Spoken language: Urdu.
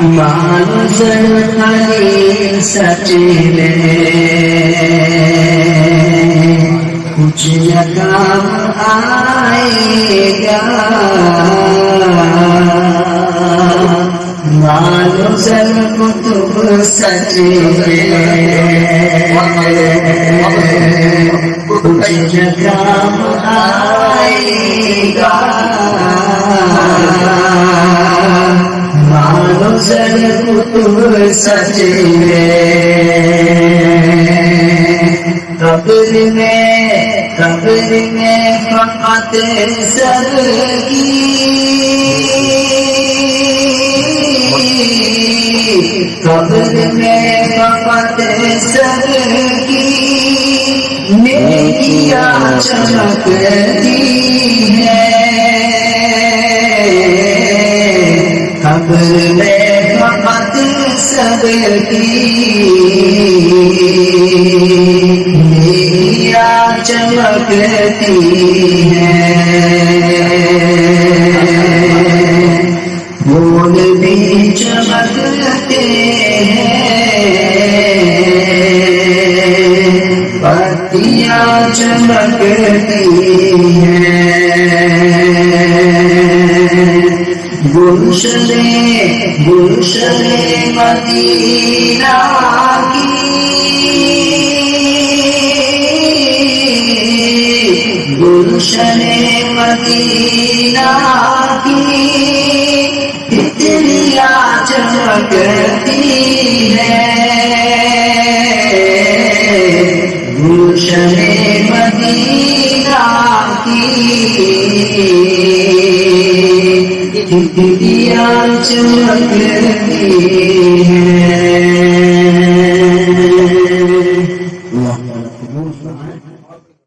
منظر خلیل سچلے کچھ نہ کام آئے گا منظر کتب سچلے کچھ نہ کام آئے گا منظر کتب سچلے قبر میں فقط سر کی قبر میں فقط سر کی نیکیاں چمکتی ہیں قبر میں فقط سر کی چمکتی ہیں پھول بھی چمکتے ہیں پتیاں چمکتی ہیں گلشن مدینہ کی گلشن مدینہ کی تتلیاں چمکتی ہیں گلشن مدینہ کی تتلیاں چمکتی ہیں